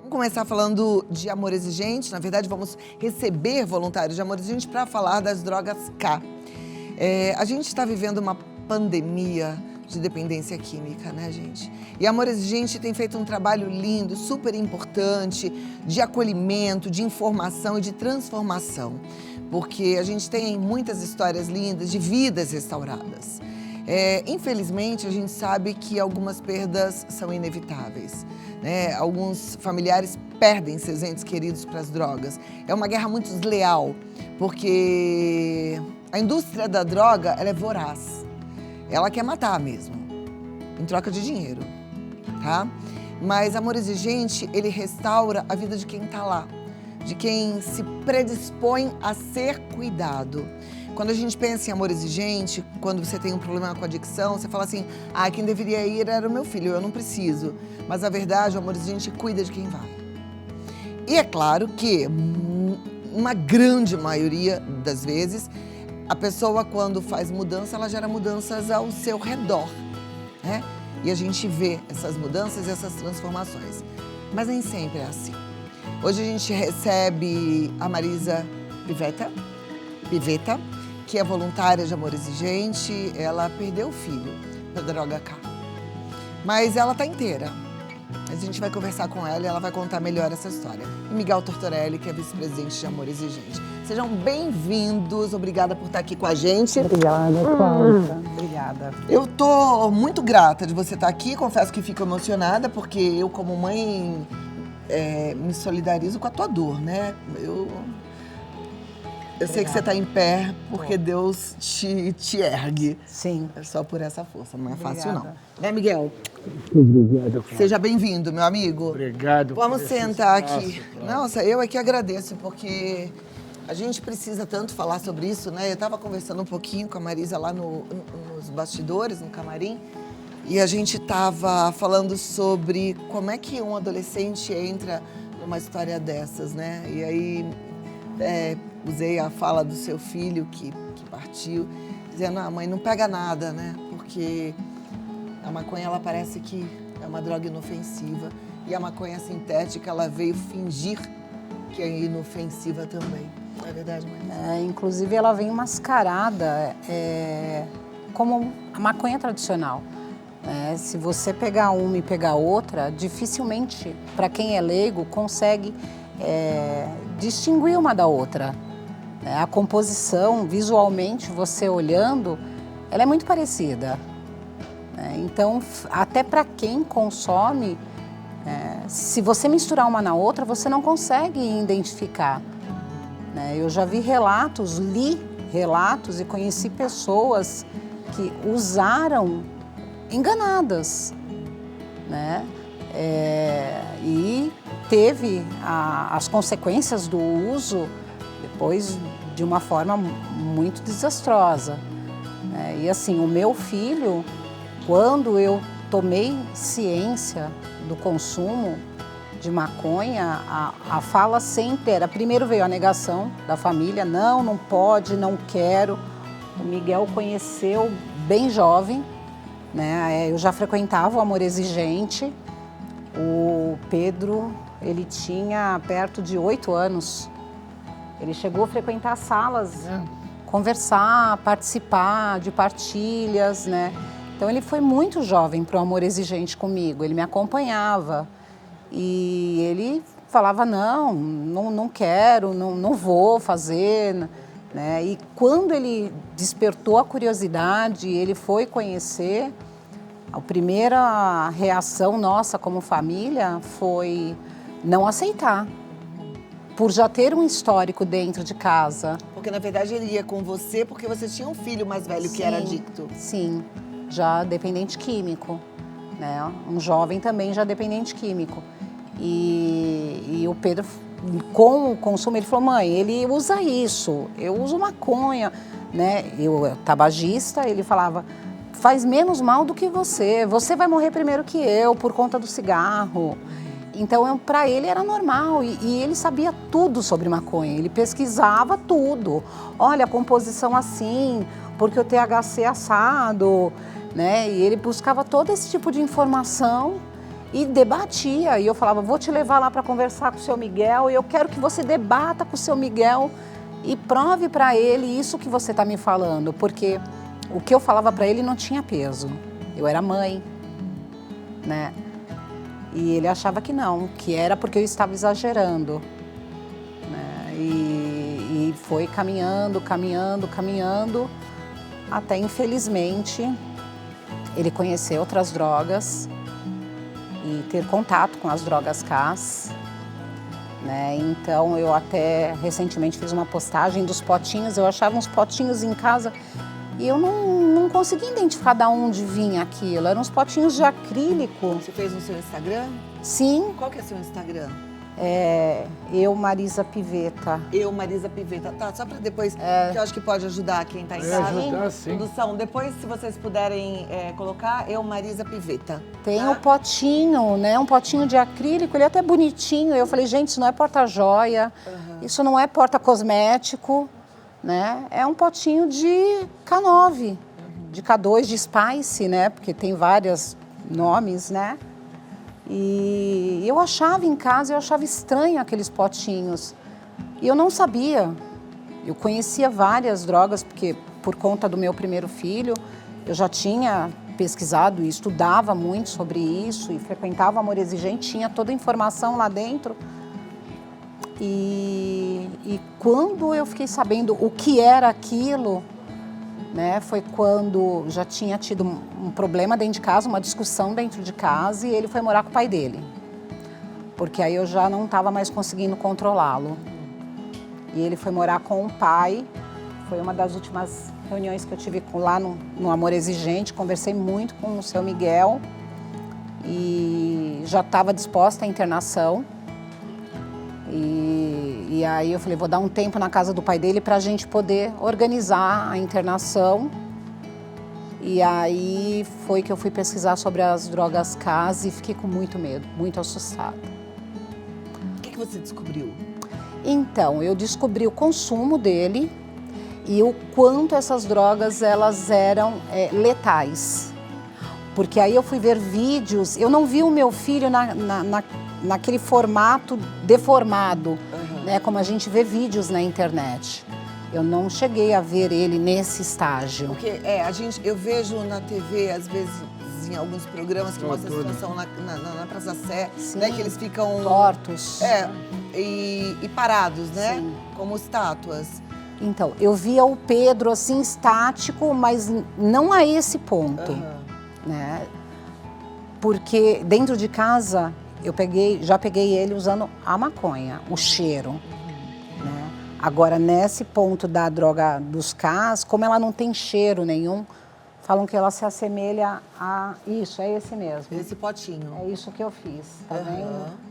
Vamos começar falando de Amor Exigente. Na verdade, vamos receber voluntários de Amor Exigente para falar das drogas K. A gente está vivendo uma pandemia de dependência química, né, gente? E Amor Exigente tem feito um trabalho lindo, super importante, de acolhimento, de informação e de transformação. Porque a gente tem muitas histórias lindas de vidas restauradas. Infelizmente, a gente sabe que algumas perdas são inevitáveis, né? Alguns familiares perdem seus entes queridos para as drogas. É uma guerra muito desleal, porque a indústria da droga, ela é voraz. Ela quer matar mesmo, em troca de dinheiro, tá? Mas Amor Exigente, ele restaura a vida de quem está lá, de quem se predispõe a ser cuidado. Quando a gente pensa em Amor Exigente, quando você tem um problema com adicção, você fala assim, quem deveria ir era o meu filho, eu não preciso. Mas a verdade, o Amor Exigente cuida de quem vai. E é claro que, uma grande maioria das vezes, a pessoa quando faz mudança, ela gera mudanças ao seu redor, né? E a gente vê essas mudanças e essas transformações. Mas nem sempre é assim. Hoje a gente recebe a Marisa Pivetta, que é voluntária de Amor Exigente. Ela perdeu o filho para droga K, mas ela está inteira. A gente vai conversar com ela e ela vai contar melhor essa história. E Miguel Tortorelli, que é vice-presidente de Amor Exigente. Sejam bem-vindos, obrigada por estar aqui com a gente. Obrigada, Cláudia. Obrigada. Eu tô muito grata de você estar aqui, confesso que fico emocionada, porque eu, como mãe, me solidarizo com a tua dor, né? Eu sei que você está em pé porque Deus te ergue. Sim. É só por essa força, não é fácil Obrigada. não. Né, Miguel? Obrigado, Cláudio. Seja bem-vindo, meu amigo. Obrigado. Vamos por esse sentar espaço, aqui. Cláudio. Nossa, eu é que agradeço, porque a gente precisa tanto falar sobre isso, né? Eu estava conversando um pouquinho com a Marisa lá nos bastidores, no camarim, e a gente estava falando sobre como é que um adolescente entra numa história dessas, né? E aí usei a fala do seu filho que partiu, dizendo, mãe, não pega nada, né? Porque a maconha, ela parece que é uma droga inofensiva. E a maconha sintética, ela veio fingir que é inofensiva também. Não é verdade, Marisa? Inclusive, ela vem mascarada como a maconha tradicional. Se você pegar uma e pegar outra, dificilmente, para quem é leigo, consegue distinguir uma da outra. A composição, visualmente, você olhando, ela é muito parecida. Então, até para quem consome, se você misturar uma na outra, você não consegue identificar. Eu já vi relatos, li relatos e conheci pessoas que usaram enganadas, e teve as consequências do uso depois de uma forma muito desastrosa. E assim, o meu filho, quando eu tomei ciência do consumo de maconha, a fala sempre era, primeiro veio a negação da família, não pode, não quero. O Miguel conheceu bem jovem, eu já frequentava o Amor Exigente. O Pedro, ele tinha perto de 8 anos. Ele chegou a frequentar salas, conversar, participar de partilhas, Então, ele foi muito jovem para o Amor Exigente comigo, ele me acompanhava. E ele falava, não quero, não vou fazer, E quando ele despertou a curiosidade, ele foi conhecer, a primeira reação nossa como família foi não aceitar. Por já ter um histórico dentro de casa. Porque, na verdade, ele ia com você porque você tinha um filho mais velho que era adicto. Sim, já dependente químico, Um jovem também já dependente químico. E o Pedro, com o consumo, ele falou, mãe, ele usa isso, eu uso maconha, Eu, tabagista, ele falava, faz menos mal do que você vai morrer primeiro que eu por conta do cigarro. Então, para ele era normal e ele sabia tudo sobre maconha, ele pesquisava tudo. Olha, a composição assim, porque o THC assado, E ele buscava todo esse tipo de informação e debatia. E eu falava, vou te levar lá para conversar com o seu Miguel, e eu quero que você debata com o seu Miguel e prove para ele isso que você está me falando, porque o que eu falava para ele não tinha peso. Eu era mãe, né? E ele achava que não, que era porque eu estava exagerando, né? E foi caminhando, até infelizmente ele conhecer outras drogas e ter contato com as drogas CAS, né? Então eu até recentemente fiz uma postagem dos potinhos, eu achava uns potinhos em casa e eu não conseguia identificar de onde vinha aquilo, eram uns potinhos de acrílico. Você fez no seu Instagram? Sim. Qual que é seu Instagram? Eu, Marisa Piveta. Eu, Marisa Piveta. Tá, só para depois, que eu acho que pode ajudar quem está em Vai casa. ajudar, sim. Produção, depois, se vocês puderem colocar, eu, Marisa Piveta. Tem tá? o potinho, né? Um potinho de acrílico, ele é até bonitinho. Eu falei, gente, isso não é porta-joia, isso não é porta-cosmético, né? É um potinho de K9, de K2, de Spice, né? Porque tem vários nomes, né? E eu achava em casa, eu achava estranho aqueles potinhos. E eu não sabia. Eu conhecia várias drogas, porque por conta do meu primeiro filho, eu já tinha pesquisado e estudava muito sobre isso e frequentava Amor Exigente, tinha toda a informação lá dentro. E quando eu fiquei sabendo o que era aquilo, né, foi quando já tinha tido um problema dentro de casa, uma discussão dentro de casa, e ele foi morar com o pai dele. Porque aí eu já não estava mais conseguindo controlá-lo. E ele foi morar com o pai. Foi uma das últimas reuniões que eu tive lá no Amor Exigente. Conversei muito com o seu Miguel e já estava disposta à internação. E aí eu falei, vou dar um tempo na casa do pai dele para a gente poder organizar a internação. E aí foi que eu fui pesquisar sobre as drogas CAS e fiquei com muito medo, muito assustada. O que você descobriu? Então, eu descobri o consumo dele e o quanto essas drogas elas eram letais. Porque aí eu fui ver vídeos, eu não vi o meu filho naquele formato deformado, né, como a gente vê vídeos na internet. Eu não cheguei a ver ele nesse estágio. Porque eu vejo na TV, às vezes, em alguns programas que mostram a situação na Praça Sé, né, que eles ficam tortos. E parados, né? Sim. Como estátuas. Então, eu via o Pedro assim estático, mas não a esse ponto, né? Porque dentro de casa já peguei ele usando a maconha, o cheiro, né? Agora, nesse ponto da droga dos CAS, como ela não tem cheiro nenhum, falam que ela se assemelha a isso, é esse mesmo. Esse potinho. É isso que eu fiz, tá vendo?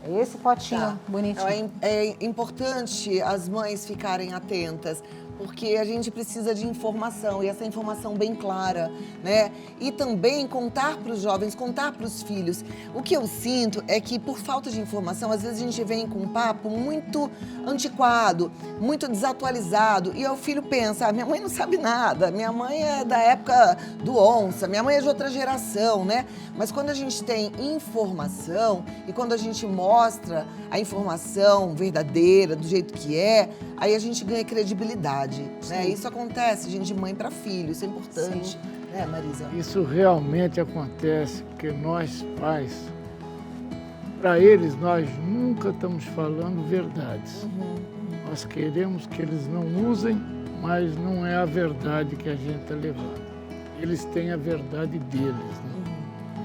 É esse potinho bonitinho. Então, é importante as mães ficarem atentas, porque a gente precisa de informação, e essa informação bem clara, né? E também contar para os jovens, contar para os filhos. O que eu sinto é que, por falta de informação, às vezes a gente vem com um papo muito antiquado, muito desatualizado, e o filho pensa, minha mãe não sabe nada, minha mãe é da época do onça, minha mãe é de outra geração, né? Mas quando a gente tem informação e quando a gente mostra a informação verdadeira, do jeito que é, aí a gente ganha credibilidade, né? Isso acontece, gente, de mãe para filho, isso é importante, né, Marisa? Isso realmente acontece, porque nós, pais, para eles, nós nunca estamos falando verdades. Nós queremos que eles não usem, mas não é a verdade que a gente está levando. Eles têm a verdade deles, né?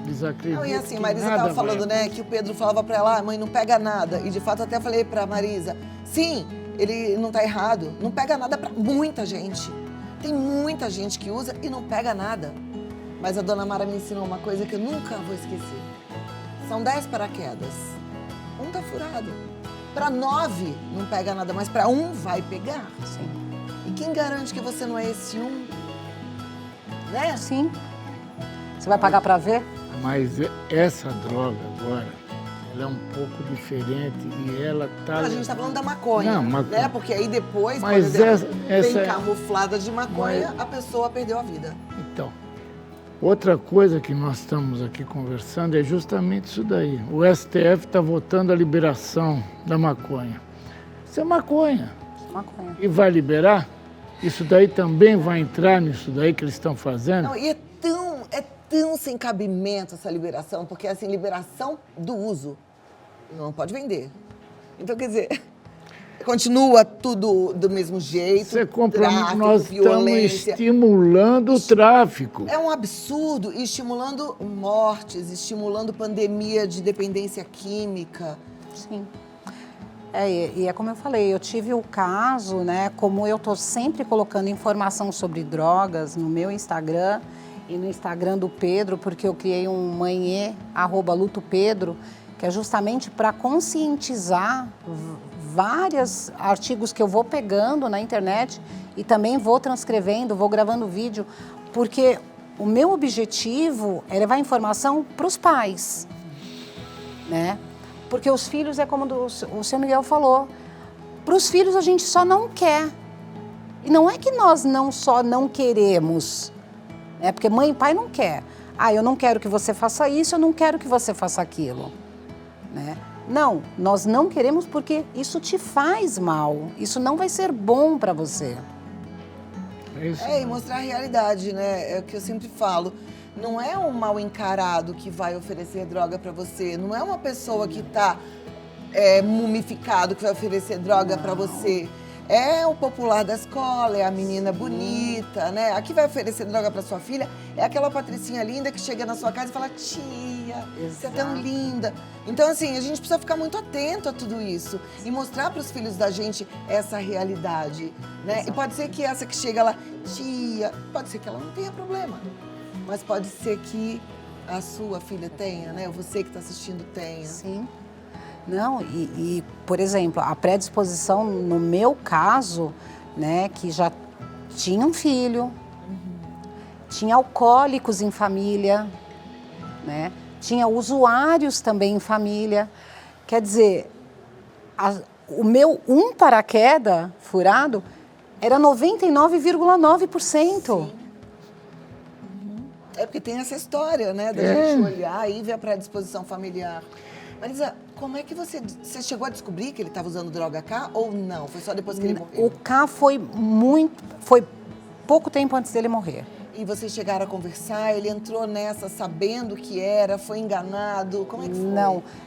Eles acreditam. Não, e assim, que Marisa nada estava falando, vai né, que o Pedro falava para ela, mãe, não pega nada. E de fato até falei para Marisa, sim, ele não está errado, não pega nada para muita gente. Tem muita gente que usa e não pega nada. Mas a dona Mara me ensinou uma coisa que eu nunca vou esquecer. São 10 paraquedas. Um tá furado. Para 9 não pega nada, mas para 1 vai pegar. Sim. E quem garante que você não é esse 1? Né? Sim. Você vai pagar para ver? Mas essa droga agora, ela é um pouco diferente e ela está... A gente está falando da maconha, Não, maconha. né? Porque aí depois, por Mas exemplo, essa vem camuflada de maconha, a pessoa perdeu a vida. Então, Outra coisa que nós estamos aqui conversando é justamente isso daí. O STF está votando a liberação da maconha. Isso é maconha. Maconha. E vai liberar? Isso daí também vai entrar nisso daí que eles estão fazendo? Não, e é tão sem cabimento essa liberação, porque assim, liberação do uso. Não pode vender. Então, quer dizer, continua tudo do mesmo jeito. Você compra, tráfico, nós estamos violência. estimulando o tráfico. É um absurdo, e estimulando mortes, estimulando pandemia de dependência química. Sim. E é como eu falei, eu tive o caso, né, como eu estou sempre colocando informação sobre drogas no meu Instagram e no Instagram do Pedro, porque eu criei um manhê, @lutopedro, que é justamente para conscientizar vários artigos que eu vou pegando na internet e também vou transcrevendo, vou gravando vídeo, porque o meu objetivo é levar informação para os pais, né? Porque os filhos, é como o seu Miguel falou, para os filhos a gente só não quer. E não é que nós só não queremos, né? Porque mãe e pai não quer. Eu não quero que você faça isso, eu não quero que você faça aquilo, né? Não, nós não queremos porque isso te faz mal, isso não vai ser bom para você. E mostrar a realidade, né? É o que eu sempre falo. Não é um mal encarado que vai oferecer droga para você. Não é uma pessoa que está mumificado que vai oferecer droga para você. É o popular da escola, é a menina bonita, né? A que vai oferecer droga para sua filha é aquela patricinha linda que chega na sua casa e fala: tia, você é tão linda. Então, assim, a gente precisa ficar muito atento a tudo isso e mostrar para os filhos da gente essa realidade, né? Exato. E pode ser que essa que chega lá, tia, pode ser que ela não tenha problema, mas pode ser que a sua filha tenha, né? Ou você que está assistindo tenha. Sim. Não, por exemplo, a predisposição, no meu caso, né, que já tinha um filho, tinha alcoólicos em família, né, tinha usuários também em família. Quer dizer, o meu paraquedas furado era 99,9%. É porque tem essa história, né, da gente olhar e ver a predisposição familiar. Marisa, como é que você chegou a descobrir que ele estava usando droga K ou não? Foi só depois que ele morreu? O K foi pouco tempo antes dele morrer. E vocês chegaram a conversar, ele entrou nessa sabendo que era, foi enganado, como é que foi?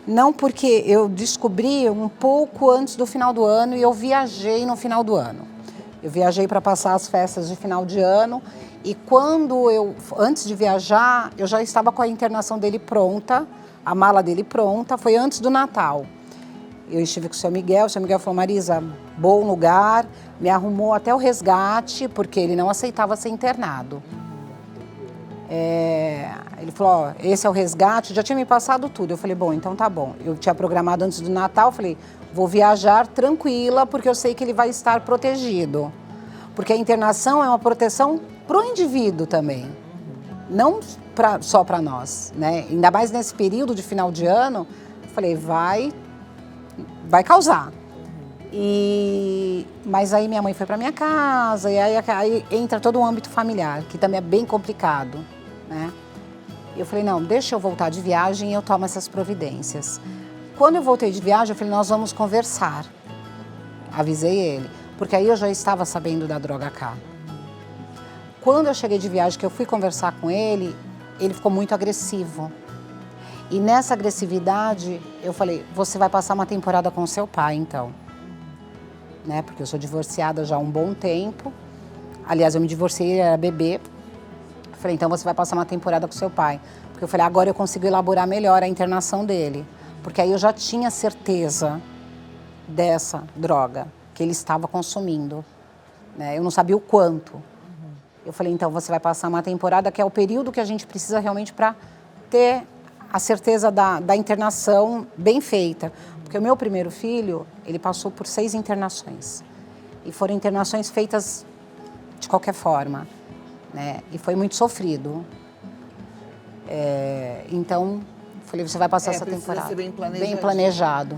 Não, porque eu descobri um pouco antes do final do ano e eu viajei no final do ano. Eu viajei para passar as festas de final de ano e antes de viajar, eu já estava com a internação dele pronta, a mala dele pronta, foi antes do Natal. Eu estive com o seu Miguel falou: Marisa, bom lugar, me arrumou até o resgate, porque ele não aceitava ser internado. Ele falou: esse é o resgate, já tinha me passado tudo. Eu falei: bom, então tá bom. Eu tinha programado antes do Natal, falei: vou viajar tranquila, porque eu sei que ele vai estar protegido. Porque a internação é uma proteção pro indivíduo também, não só para nós, né? Ainda mais nesse período de final de ano, eu falei: vai causar. Mas aí minha mãe foi para minha casa, e aí entra todo o âmbito familiar, que também é bem complicado, né? Eu falei: não, deixa eu voltar de viagem e eu tomo essas providências. Quando eu voltei de viagem, eu falei: nós vamos conversar. Avisei ele, porque aí eu já estava sabendo da droga K. Quando eu cheguei de viagem, que eu fui conversar com ele, ele ficou muito agressivo. E nessa agressividade, eu falei: você vai passar uma temporada com seu pai, então. Né? Porque eu sou divorciada já há um bom tempo. Aliás, eu me divorciei, ele era bebê. Eu falei: então você vai passar uma temporada com seu pai. Porque eu falei: agora eu consigo elaborar melhor a internação dele. Porque aí eu já tinha certeza dessa droga que ele estava consumindo, né? Eu não sabia o quanto. Eu falei: então você vai passar uma temporada, que é o período que a gente precisa realmente para ter a certeza da internação bem feita. Porque o meu primeiro filho, ele passou por 6 internações. E foram internações feitas de qualquer forma, né? E foi muito sofrido. Então, falei: você vai passar essa temporada. Ser bem bem planejado.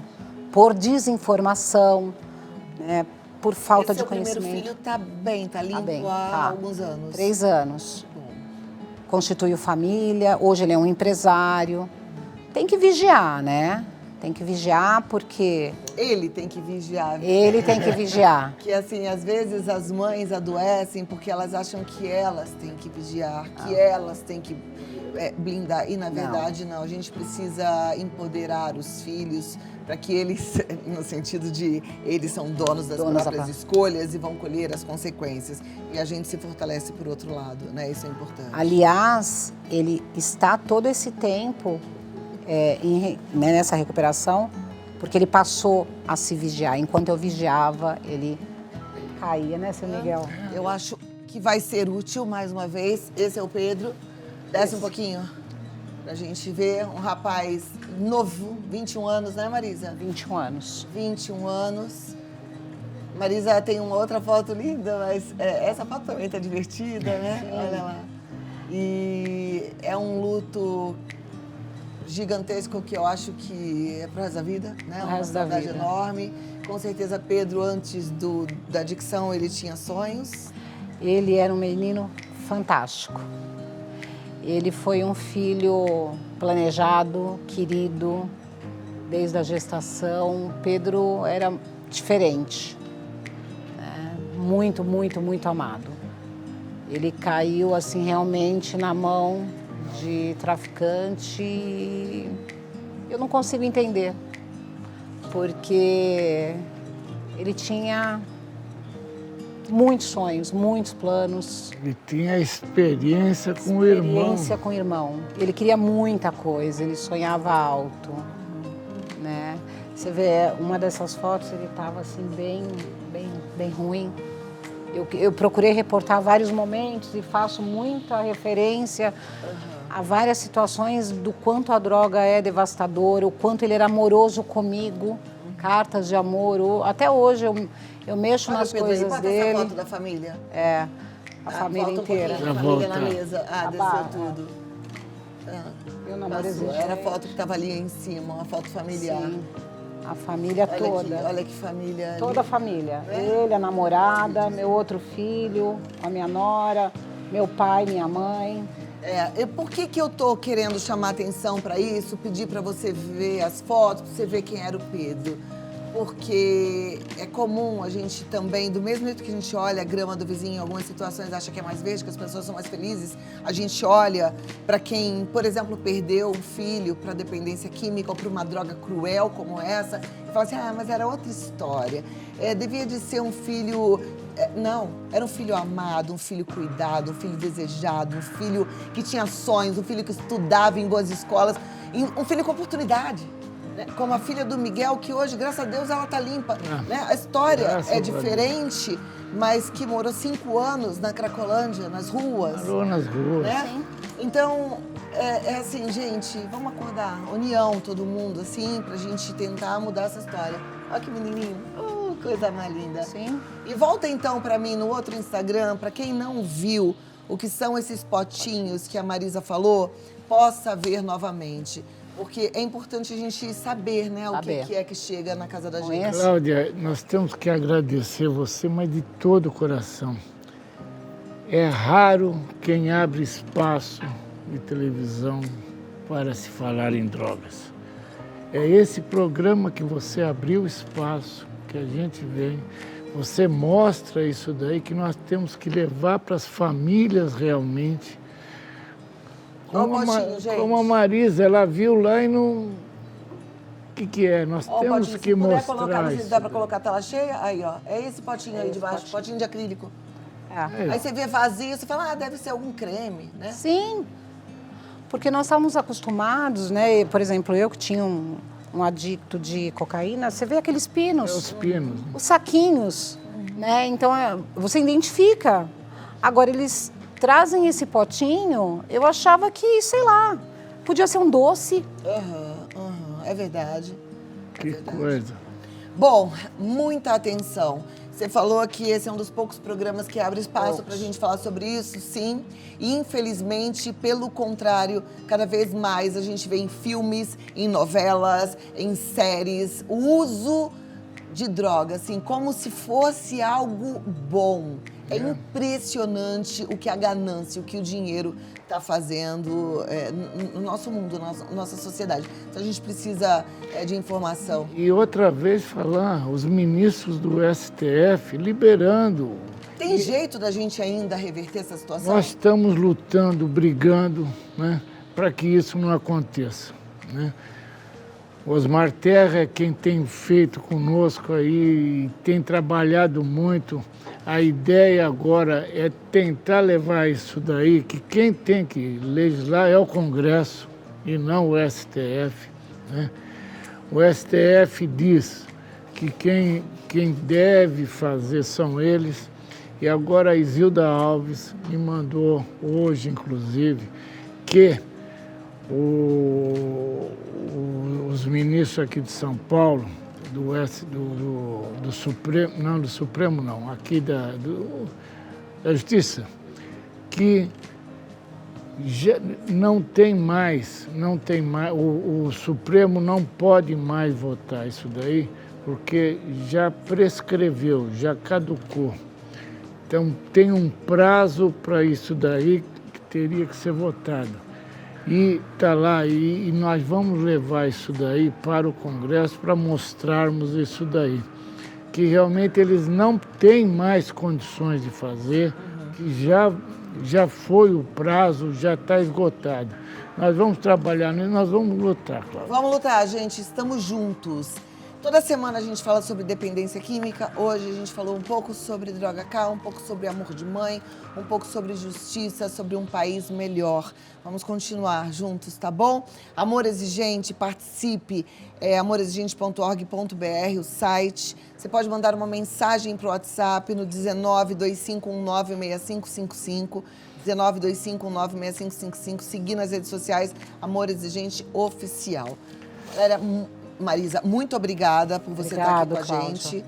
Por desinformação, né? Por falta de conhecimento. Seu primeiro filho tá bem, tá limpo bem, há tá. alguns anos. 3 anos. Bom. constituiu família, hoje ele é um empresário. Tem que vigiar, né? Tem que vigiar porque... Ele tem que vigiar. Ele tem que vigiar. Que assim, às vezes as mães adoecem porque elas acham que elas têm que vigiar, que elas têm que blindar. E na verdade não, a gente precisa empoderar os filhos para que eles, no sentido de eles são donos das próprias escolhas e vão colher as consequências. E a gente se fortalece por outro lado, né? Isso é importante. Aliás, ele está todo esse tempo nessa recuperação, porque ele passou a se vigiar. Enquanto eu vigiava, ele caía, né, seu Miguel? Eu acho que vai ser útil, mais uma vez. Esse é o Pedro. Desce um pouquinho, pra gente ver. Um rapaz novo, 21 anos, né, Marisa? 21 anos. 21 anos. Marisa tem uma outra foto linda, mas essa foto também tá divertida, né? Sim. Olha lá. E é um luto gigantesco que eu acho que é pro resto da vida, né? Uma saudade enorme. Com certeza, Pedro, antes da adicção, ele tinha sonhos. Ele era um menino fantástico. Ele foi um filho planejado, querido, desde a gestação. Pedro era diferente, né? Muito, muito, muito amado. Ele caiu, assim, realmente na mão de traficante e eu não consigo entender, porque ele tinha muitos sonhos, muitos planos. Ele tinha experiência com o irmão. Experiência com o irmão. Ele queria muita coisa, ele sonhava alto, né? Você vê, uma dessas fotos, ele estava assim bem ruim. Eu procurei reportar vários momentos e faço muita referência a várias situações do quanto a droga é devastadora, o quanto ele era amoroso comigo, cartas de amor. Até hoje eu mexo nas coisas dele. Essa foto da família. A família inteira. A família na mesa. Desceu tudo. Eu namorei. Era a foto que estava ali em cima, uma foto familiar. Sim. A família toda. Olha que família. Toda a família. Ele, a namorada, meu outro filho, a minha nora, meu pai, minha mãe. E por que eu tô querendo chamar atenção para isso, pedir para você ver as fotos, para você ver quem era o Pedro? Porque é comum a gente também, do mesmo jeito que a gente olha a grama do vizinho, em algumas situações acha que é mais verde, que as pessoas são mais felizes, a gente olha para quem, por exemplo, perdeu um filho para dependência química ou para uma droga cruel como essa, e fala assim, mas era outra história. Devia de ser um filho... Não, era um filho amado, um filho cuidado, um filho desejado, um filho que tinha sonhos, um filho que estudava em boas escolas, um filho com oportunidade. Como a filha do Miguel, que hoje, graças a Deus, ela tá limpa. Né? A história é diferente, mas que morou 5 anos na Cracolândia, nas ruas. Morou nas ruas. Né? Então, é assim, gente, vamos acordar. União, todo mundo, assim, pra gente tentar mudar essa história. Olha que menininho. Coisa mais linda. Sim. E volta então pra mim no outro Instagram, pra quem não viu o que são esses potinhos que a Marisa falou, possa ver novamente. Porque é importante a gente saber, né, o que é que chega na casa da gente. Cláudia, nós temos que agradecer você, mas de todo o coração. É raro quem abre espaço de televisão para se falar em drogas. É esse programa que você abriu espaço, que a gente vem, você mostra isso daí, que nós temos que levar para as famílias realmente. Como a Marisa, ela viu lá e não... O que é? Nós temos que mostrar isso. Dá para colocar a tela cheia? Aí, ó. É esse potinho aí de baixo, potinho de acrílico. Aí você vê vazio, você fala, deve ser algum creme, né? Sim, porque nós estávamos acostumados, né? Por exemplo, eu que tinha um adicto de cocaína, você vê aqueles pinos. Os pinos. Os saquinhos, né? Então, você identifica. Agora, eles trazem esse potinho, eu achava que, sei lá, podia ser um doce. É verdade. Que coisa. Bom, muita atenção. Você falou que esse é um dos poucos programas que abre espaço para a gente falar sobre isso, sim. E, infelizmente, pelo contrário, cada vez mais a gente vê em filmes, em novelas, em séries, o uso de drogas, assim, como se fosse algo bom. É impressionante o que a ganância, o que o dinheiro está fazendo no nosso mundo, na nossa sociedade. Então a gente precisa de informação. E outra vez falar, os ministros do STF liberando. Tem jeito da gente ainda reverter essa situação? Nós estamos lutando, brigando, né, para que isso não aconteça, né? Osmar Terra é quem tem feito conosco aí, tem trabalhado muito. A ideia agora é tentar levar isso daí, que quem tem que legislar é o Congresso e não o STF, né? O STF diz que quem deve fazer são eles. E agora a Isilda Alves me mandou hoje, inclusive, que os ministros aqui de São Paulo, do Supremo não, aqui da Justiça, que já não tem mais, o Supremo não pode mais votar isso daí, porque já prescreveu, já caducou. Então tem um prazo para isso daí que teria que ser votado. E está lá, e nós vamos levar isso daí para o Congresso para mostrarmos isso daí. Que realmente eles não têm mais condições de fazer, que já foi o prazo, já está esgotado. Nós vamos trabalhar, nós vamos lutar, Cláudia. Vamos lutar, gente, estamos juntos. Toda semana a gente fala sobre dependência química. Hoje a gente falou um pouco sobre droga K, um pouco sobre amor de mãe, um pouco sobre justiça, sobre um país melhor. Vamos continuar juntos, tá bom? Amor Exigente, participe, amorexigente.org.br, o site. Você pode mandar uma mensagem para o WhatsApp no 1925196555, 1925196555, seguir nas redes sociais, Amor Exigente Oficial. Galera, Marisa, muito obrigada por você estar aqui com a gente.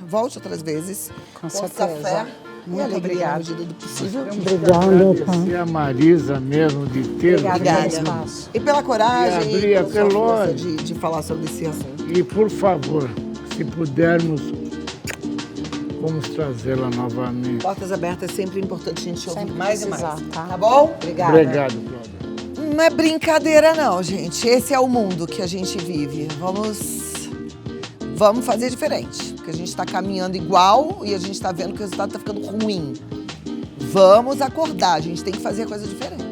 Volte outras vezes. Com certeza. Fé muito e alegria obrigada. na medida do possível. Agradecer a Marisa mesmo de ter Obrigada. Espaço. E pela coragem E abrir pela sua força lógico. de falar sobre esse assunto. E, por favor, se pudermos, vamos trazê-la novamente. Portas abertas é sempre importante a gente ouvir Sempre mais e mais. precisar, tá? Bom? Obrigada. Obrigado, Cláudia. Não é brincadeira não, gente. Esse é o mundo que a gente vive. Vamos fazer diferente. Porque a gente está caminhando igual e a gente está vendo que o resultado está ficando ruim. Vamos acordar. A gente tem que fazer coisa diferente.